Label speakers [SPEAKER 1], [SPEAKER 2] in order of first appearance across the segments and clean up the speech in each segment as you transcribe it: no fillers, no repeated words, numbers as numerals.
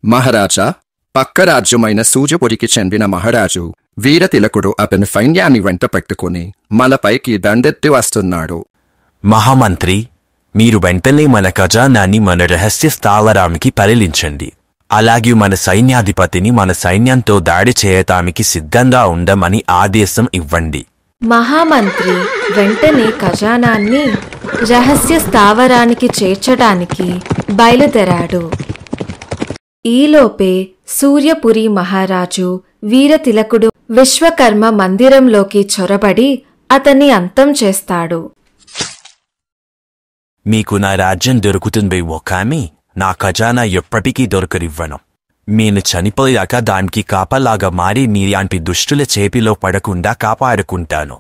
[SPEAKER 1] మహారాజా, పక్క రాజ్యమైన సూర్యపురికి చెందిన మహారాజు వీరతిలకుడు అతని సైన్యాన్ని వెంట పెట్టుకుని మనపైకి దండెత్తి వస్తున్నాడు.
[SPEAKER 2] మహామంత్రి, మీరు వెంటనే మన ఖజానాన్ని మన రహస్య స్థావరానికి తరలించండి. అలాగే మన సైన్యాధిపతిని మన సైన్యంతో దాడి చేయటానికి సిద్ధంగా ఉండమని ఆదేశం ఇవ్వండి.
[SPEAKER 3] మహామంత్రి వెంటనే ఖజానాన్ని రహస్య స్థావరానికి చేర్చడానికి బయలుదేరాడు. ఈలోపే సూర్యపురి మహారాజు వీరతిలకుడు విశ్వకర్మ మందిరంలోకి చొరబడి అతన్ని అంతం చేస్తాడు.
[SPEAKER 2] మీకు నా రాజ్యం దొరుకుతుంది కానీ నా ఖజానా ఎప్పటికీ దొరకరివ్వను. నేను చనిపోయాక దానికి కాపలాగా మారి మీలాంటి దుష్టుల చేతిలో పడకుండా కాపాడుకుంటాను.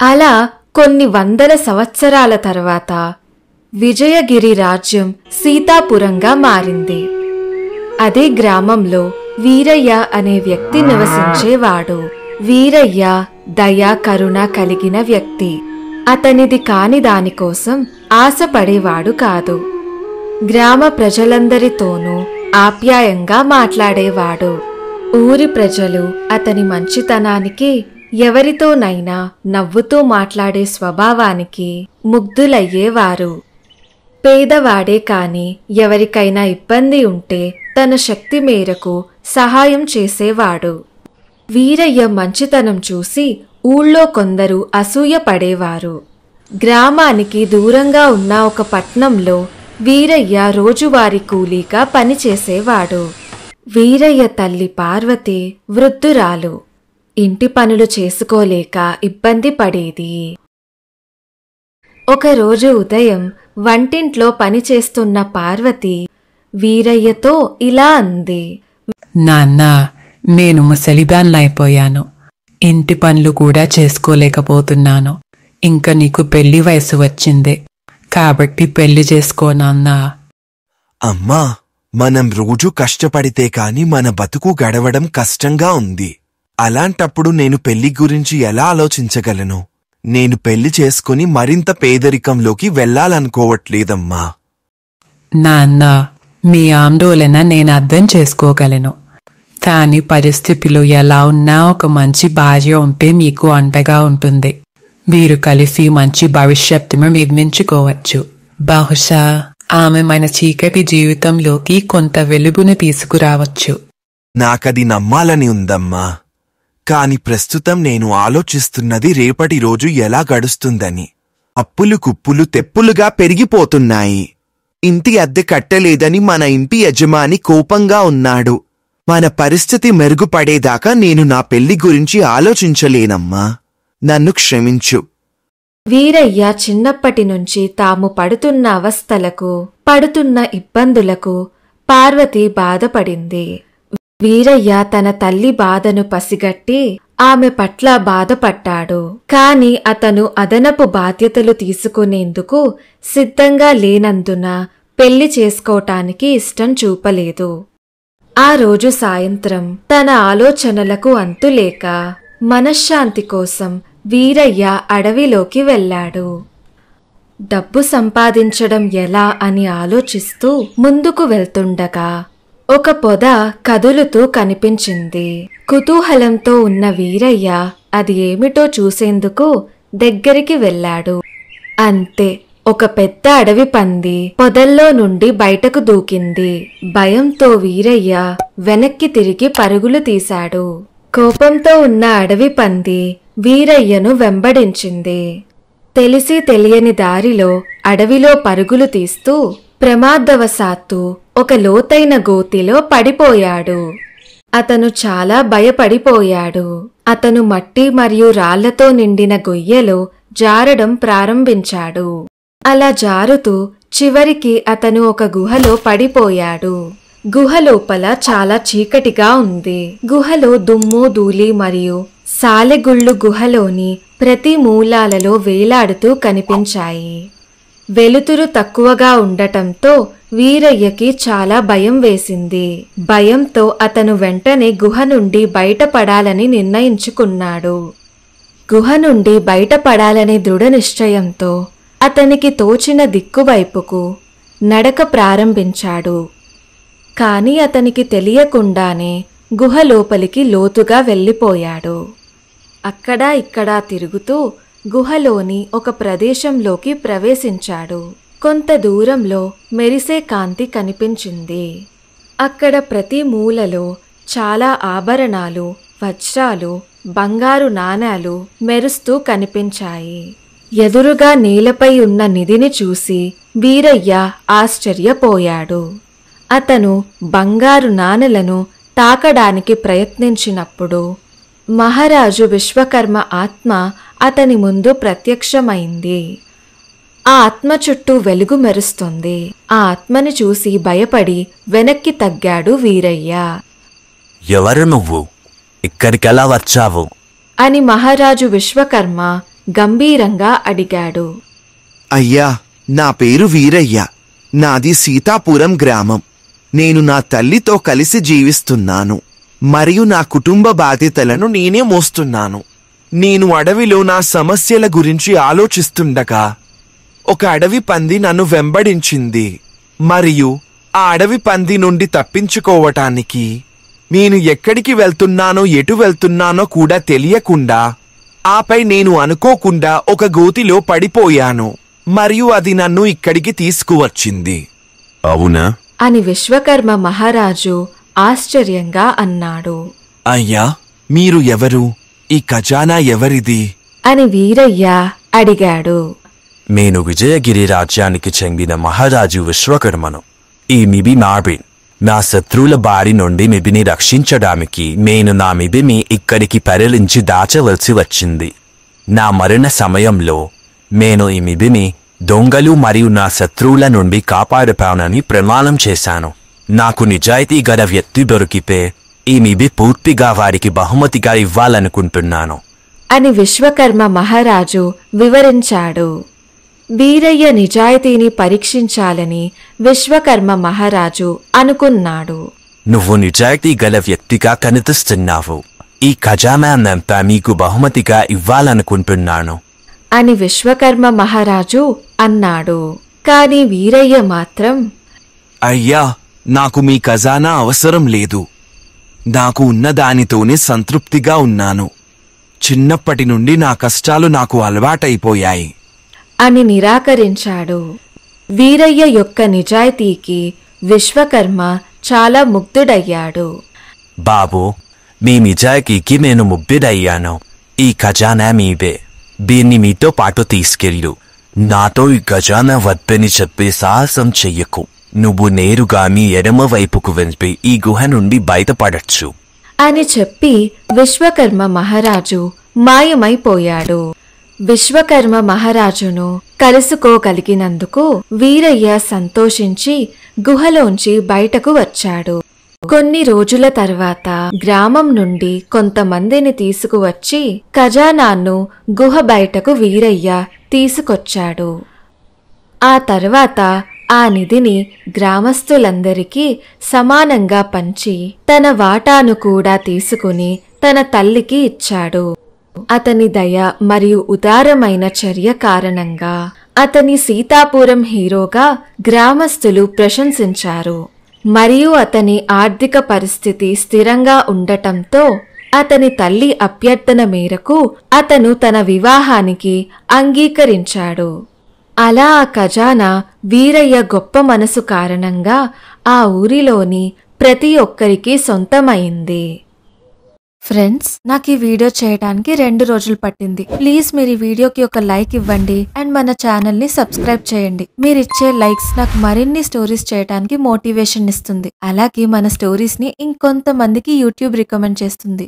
[SPEAKER 3] అలా కొన్ని వందల సంవత్సరాల తర్వాత విజయగిరి రాజ్యం సీతాపురంగా మారింది. అదే గ్రామంలో వీరయ్య అనే వ్యక్తి నివసించేవాడు. వీరయ్య దయ కరుణ కలిగిన వ్యక్తి. అతనిది కాని దానికోసం ఆశపడేవాడు కాదు. గ్రామ ప్రజలందరితోనూ ఆప్యాయంగా మాట్లాడేవాడు. ఊరి ప్రజలు అతని మంచితనానికి, ఎవరితోనైనా నవ్వుతూ మాట్లాడే స్వభావానికి ముగ్ధులయ్యేవారు. పేదవాడే కాని ఎవరికైనా ఇబ్బంది ఉంటే తన శక్తి మేరకు సహాయం చేసేవాడు. వీరయ్య మంచితనం చూసి ఊళ్ళో కొందరు అసూయ పడేవారు. గ్రామానికి దూరంగా ఉన్న ఒక పట్నంలో వీరయ్య రోజువారీ కూలీగా పనిచేసేవాడు. వీరయ్య తల్లి పార్వతి వృద్ధురాలు. ఇంటి పనులు చేసుకోలేక ఇబ్బంది పడేది. ఒకరోజు ఉదయం వంటింట్లో పనిచేస్తున్న పార్వతి వీరయ్యతో ఇలా అంది.
[SPEAKER 4] నాన్న, నేను ముసలిదాన్నైపోయాను. ఇంటి పనులు కూడా చేసుకోలేకపోతున్నాను. ఇంకా నీకు పెళ్లి వయసు వచ్చిందే, కాబట్టి పెళ్లి చేసుకో నాన్నా.
[SPEAKER 5] అమ్మా, మనం రోజు కష్టపడితే కాని మన బతుకు గడవడం కష్టంగా ఉంది. అలాంటప్పుడు నేను పెళ్లి గురించి ఎలా ఆలోచించగలను? నేను పెళ్లి చేసుకుని మరింత పేదరికంలోకి వెళ్లాలనుకోవట్లేదమ్మా.
[SPEAKER 4] నాన్న, మీ ఆందోళన నేను అర్థం చేసుకోగలను. కాని పరిస్థితులు ఎలా ఉన్నా ఒక మంచి భార్య ఉంటే మీకు అండగా ఉంటుంది. వీరు కలిసి మంచి భవిష్యత్తును నిర్మించుకోవచ్చు. బహుశా ఆమె మన చీకటి జీవితంలోకి కొంత వెలుగును తీసుకురావచ్చు.
[SPEAKER 5] నాకది నమ్మాలని ఉందమ్మా. కాని ప్రస్తుతం నేను ఆలోచిస్తున్నది రేపటి రోజు ఎలా గడుస్తుందని. అప్పులు కుప్పులు తెప్పులుగా పెరిగిపోతున్నాయి. ఇంటి అద్దె కట్టలేదని మన ఇంటి యజమాని కోపంగా ఉన్నాడు. మన పరిస్థితి మెరుగుపడేదాకా నేను నా పెళ్లి గురించి ఆలోచించలేనమ్మా. నన్ను క్షమించు.
[SPEAKER 3] వీరయ్య చిన్నప్పటి నుంచి తాము పడుతున్న అవస్థలకు, పడుతున్న ఇబ్బందులకు పార్వతి బాధపడింది. వీరయ్య తన తల్లి బాధను పసిగట్టి ఆమె పట్ల బాధపడ్డాడు. కాని అతను అదనపు బాధ్యతలు తీసుకునేందుకు సిద్ధంగా లేనందున పెళ్లి చేసుకోటానికి ఇష్టం చూపలేదు. ఆ రోజు సాయంత్రం తన ఆలోచనలకు అంతులేక మనశ్శాంతి కోసం వీరయ్య అడవిలోకి వెళ్ళాడు. డబ్బు సంపాదించడం ఎలా అని ఆలోచిస్తూ ముందుకు వెళ్తుండగా ఒక పొద కదులుతూ కనిపించింది. కుతూహలంతో ఉన్న వీరయ్య అది ఏమిటో చూసేందుకు దగ్గరికి వెళ్ళాడు. అంతే, ఒక పెద్ద అడవి పంది పొదల్లో నుండి బయటకు దూకింది. భయంతో వీరయ్య వెనక్కి తిరిగి పరుగులు తీశాడు. కోపంతో ఉన్న అడవి పంది వీరయ్యను వెంబడించింది. తెలిసి తెలియని దారిలో అడవిలో పరుగులు తీస్తూ ప్రమాదవశాత్తు ఒక లోతైన గోతిలో పడిపోయాడు. అతను చాలా భయపడిపోయాడు. అతను మట్టి మరియు రాళ్లతో నిండిన గొయ్యలో జారడం ప్రారంభించాడు. అలా జారుతూ చివరికి అతను ఒక గుహలో పడిపోయాడు. గుహ లోపల చాలా చీకటిగా ఉంది. గుహలో దుమ్ము ధూళి మరియు సాలెగుళ్ళు గుహలోని ప్రతి మూలాలలో వేలాడుతూ కనిపించాయి. వెలుతురు తక్కువగా ఉండటంతో వీరయ్యకి చాలా భయం వేసింది. భయంతో అతను వెంటనే గుహ నుండి బయటపడాలని నిర్ణయించుకున్నాడు. గుహ నుండి బయటపడాలనే దృఢ నిశ్చయంతో అతనికి తోచిన దిక్కువైపుకు నడక ప్రారంభించాడు. కాని అతనికి తెలియకుండానే గుహ లోపలికి లోతుగా వెళ్ళిపోయాడు. అక్కడా ఇక్కడా తిరుగుతూ గుహలోని ఒక ప్రదేశంలోకి ప్రవేశించాడు. కొంత దూరంలో మెరిసే కాంతి కనిపించింది. అక్కడ ప్రతి మూలలో చాలా ఆభరణాలు, వజ్రాలు, బంగారు నాణేలు మెరుస్తూ కనిపించాయి. ఎదురుగా నేలపై ఉన్న నిధిని చూసి వీరయ్య ఆశ్చర్యపోయాడు. అతను బంగారు నాణెలను తాకడానికి ప్రయత్నించినప్పుడు మహారాజు విశ్వకర్మ ఆత్మ అతని ముందు ప్రత్యక్షమైంది. ఆ ఆత్మ చుట్టూ వెలుగు మెరుస్తుంది. ఆ ఆత్మని చూసి భయపడి వెనక్కి తగ్గాడు వీరయ్య.
[SPEAKER 2] ఎవరు నువ్వు? ఇక్కడికెలా వచ్చావు?
[SPEAKER 3] అని మహారాజు విశ్వకర్మ గంభీరంగా అడిగాడు.
[SPEAKER 5] అయ్యా, నా పేరు వీరయ్య. నాది సీతాపురం గ్రామం. నేను నా తల్లితో కలిసి జీవిస్తున్నాను మరియు నా కుటుంబ బాధ్యతలను నేనే మోస్తున్నాను. నేను అడవిలో నా సమస్యల గురించి ఆలోచిస్తుండగా ఒక అడవి పంది నన్ను వెంబడించింది మరియు ఆ అడవి పంది నుండి తప్పించుకోవటానికి నేను ఎక్కడికి వెళ్తున్నానో ఎటు వెళ్తున్నానో కూడా తెలియకుండా ఆపై నేను అనుకోకుండా ఒక గోతిలో పడిపోయాను మరియు అది నన్ను ఇక్కడికి తీసుకువచ్చింది.
[SPEAKER 2] అవునా?
[SPEAKER 3] అని విశ్వకర్మ మహారాజు ఆశ్చర్యంగా అన్నాడు.
[SPEAKER 5] అయ్యా, మీరు ఎవరు? ఈ ఖజానా ఎవరిది?
[SPEAKER 3] అని వీరయ్య అడిగాడు.
[SPEAKER 2] నేను విజయగిరి రాజ్యానికి చెందిన మహారాజు విశ్వకర్మను. ఈ మిబి మార్బిన్. నా శత్రువుల బారి నుండి మిబిని రక్షించడానికి నేను నా మిబిని ఇక్కడికి పరిలించి దాచవలసి వచ్చింది. నా మరణ సమయంలో నేను ఈ మిబిని దొంగలు మరియు నా శత్రువుల నుండి కాపాడుతానని ప్రమాణం చేశాను. నాకు నిజాయితీ గల వ్యక్తి దొరికితే ఈ మిబి పూర్తిగా వారికి బహుమతిగా ఇవ్వాలనుకుంటున్నాను
[SPEAKER 3] అని విశ్వకర్మ మహారాజు వివరించాడు. వీరయ్య నిజాయితీని పరీక్షించాలని విశ్వకర్మ మహారాజు అనుకున్నాడు.
[SPEAKER 2] నువ్వు నిజాయితీ గల వ్యక్తిగా కనిపిస్తున్నావు. ఈ ఖజానాన్నంతా నీకు బహుమతిగా ఇవ్వాలనుకుంటున్నాను
[SPEAKER 3] అని విశ్వకర్మ మహారాజు అన్నాడు. కాని వీరయ్య మాత్రం,
[SPEAKER 5] అయ్యా, నాకు మీ ఖజానా అవసరం లేదు. నాకు ఉన్న దానితోనే సంతృప్తిగా ఉన్నాను. చిన్నప్పటి నుండి నా కష్టాలు నాకు అలవాటైపోయాయి
[SPEAKER 3] అని నిరాకరించాడు. వీరయ్య యొక్క నిజాయితీకి విశ్వకర్మ చాలా ముగ్ధుడయ్యాడు.
[SPEAKER 2] బాబు, మీ నిజాయితీకి నేను ముగ్ధుడయ్యాను. ఈ ఖజానా మీదే. దీన్ని మీతో పాటు తీసుకెళ్ళు. నాతో ఈ ఖజానా వద్దని చెప్పి సాహసం చెయ్యకు. నువ్వు నేరుగా మీ ఎడమ వైపుకు వెళ్ళి ఈ గుహ నుండి బయటపడచ్చు
[SPEAKER 3] అని చెప్పి విశ్వకర్మ మహారాజు మాయమైపోయాడు. విశ్వకర్మ మహారాజును కలుసుకోగలిగినందుకు వీరయ్య సంతోషించి గుహలోంచి బయటకు వచ్చాడు. కొన్ని రోజుల తర్వాత గ్రామం నుండి కొంతమందిని తీసుకువచ్చి ఖజానాను గుహ బయటకు వీరయ్య తీసుకొచ్చాడు. ఆ తర్వాత ఆ నిధిని గ్రామస్తులందరికీ సమానంగా పంచి తన వాటాను కూడా తీసుకుని తన తల్లికి ఇచ్చాడు. అతని దయ మరియు ఉదారమైన చర్య కారణంగా అతని సీతాపురం హీరోగా గ్రామస్తులు ప్రశంసించారు. మరియు అతని ఆర్థిక పరిస్థితి స్థిరంగా ఉండటంతో అతని తల్లి అభ్యర్థన మేరకు అతను తన వివాహానికి అంగీకరించాడు. అలా ఆ ఖజానా వీరయ్య గొప్ప మనసు కారణంగా ఆ ఊరిలోని ప్రతి ఒక్కరికి సొంతమైంది. ఫ్రెండ్స్, నాకు ఈ వీడియో చేయడానికి 2 రోజులు పట్టింది. ప్లీజ్ మీరు ఈ వీడియోకి ఒక లైక్ ఇవ్వండి అండ్ మన ఛానల్ ని సబ్స్క్రైబ్ చేయండి. మీరు ఇచ్చే లైక్స్ నాకు మరిన్ని స్టోరీస్ చేయడానికి మోటివేషన్ ఇస్తుంది. అలాగే మన స్టోరీస్ ని ఇంకొంతమందికి యూట్యూబ్ రికమెండ్ చేస్తుంది.